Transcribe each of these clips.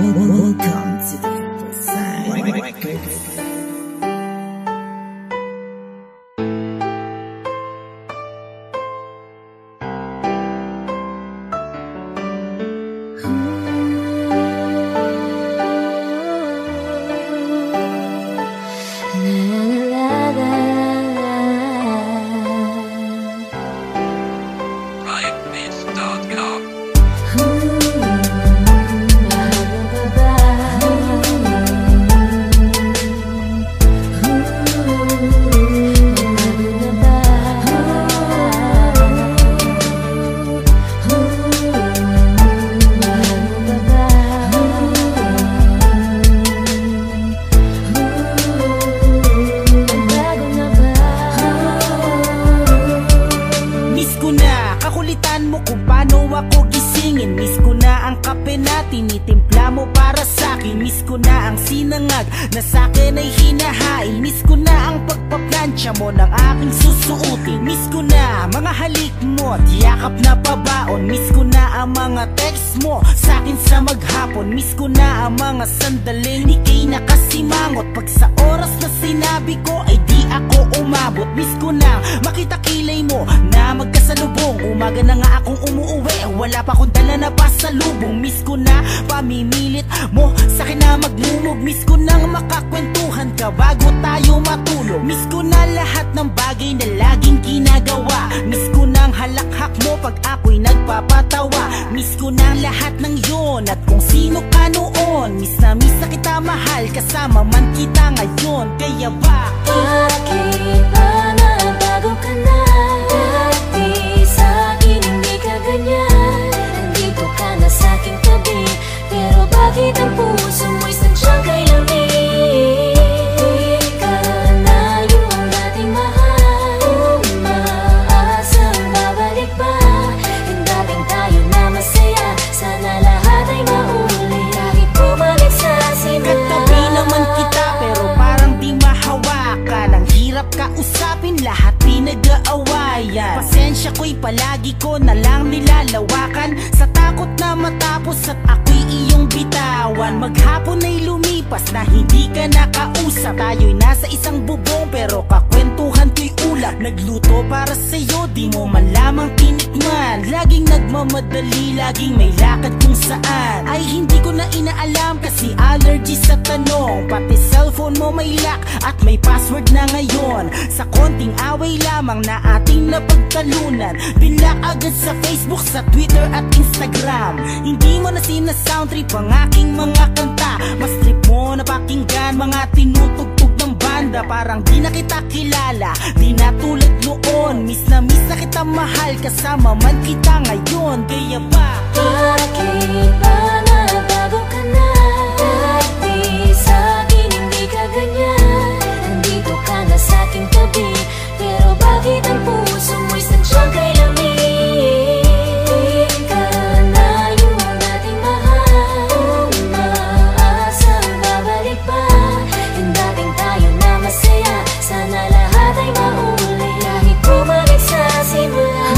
Welcome to the Records. Kakulitan mo kung paano ako gisingin. Miss ko na ang kape na tinitimpla mo para sa'kin. Miss ko na ang sinangag na sa'kin ay hinahain. Miss ko na ang pagpaplansya mo ng aking susuotin. Miss ko na mga halik mo at yakap na pabaon. Miss ko na ang mga text mo sa'kin sa maghapon. Miss ko na ang mga sandaling ika'y nakasimangot. Pag sa oras na sinabi ko ay di ako umabot. Miss ko na makita kilay mo na magkasalubong. Umaga na nga akong umuuwi, wala pa akong dala na pasalubong. Miss ko na pamimilit mo sa'kin na magmumog. Miss ko nang makakwentuhan ka bago tayo matulog. Miss ko na lahat ng bagay na laging ginagawa. Miss ko nang halakhak mo pag ako'y nagpapatawa. Miss ko na lahat ng yon at kung sino ka noon. Miss na kita mahal, kasama man kita ngayon. Kaya bakit ba nabago ka na? Dati sa'kin hindi ka ganyan. Nandito ka na sa'king tabi, pero bakit ang puso mo'y sadyang kay lamig? Di ka na yung dating mahal. Umaasang babalik ba yung dating tayo na masaya? Sana lahat ay mauli kahit bumalik sa simula. Katabi naman kita pero parang di mahawakan. Ang hirap kausapin, lahat pinag-aawayan. Pasensya ko'y palagi ko na lang nilalawakan sa takot na matapos at ako'y iyong bitawan. Maghapon ay lumipas na hindi ka nakausap. Tayo'y nasa isang bubong pero kakwentuhan ko'y ulap. Nagluto para sa'yo, di mo man lamang tinikman. Laging nagmamadali, laging may lakad kung saan. Ay hindi ko na inaalam kasi allergy sa tanong. Pati cellphone mo may lock at may password na ngayon. Sa konting away lamang na ating napagtalunan, binlock agad sa Facebook, sa Twitter at Instagram. Hindi mo na sinasoundtrip ang aking mga kanta. Mas trip mo na pakinggan mga tinutugtog ng banda. Parang di na kita kilala, di na tulad noon. Miss na kita mahal, kasama man kita ngayon. Kaya bakit ba nabago ka na? Dati sa'kin hindi ka ganyan. Nandito ka na sa'king tabi, pero bakit ang puso mo'y sadyang kay lamig? Di ka na yung dating mahal. Umaasang babalik ba yung dating tayo na masaya? Sana lahat ay mauli kahit bumalik sa simula.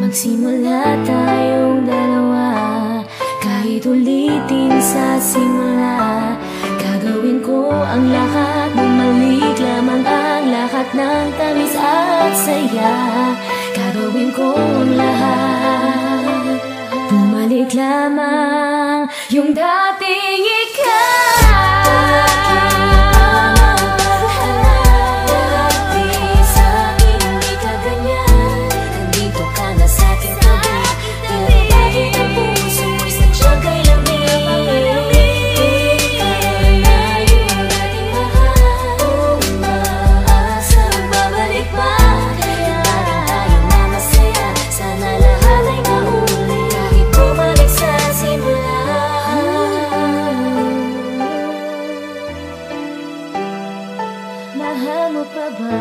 Magsimula tayong dalawa, kahit ulitin sa simula. Gagawin ko ang lahat, bumalik lamang ang lahat ng tamis at saya. Gagawin ko ang lahat, bumalik lamang yung dating ikaw. Mahal mo pa ba?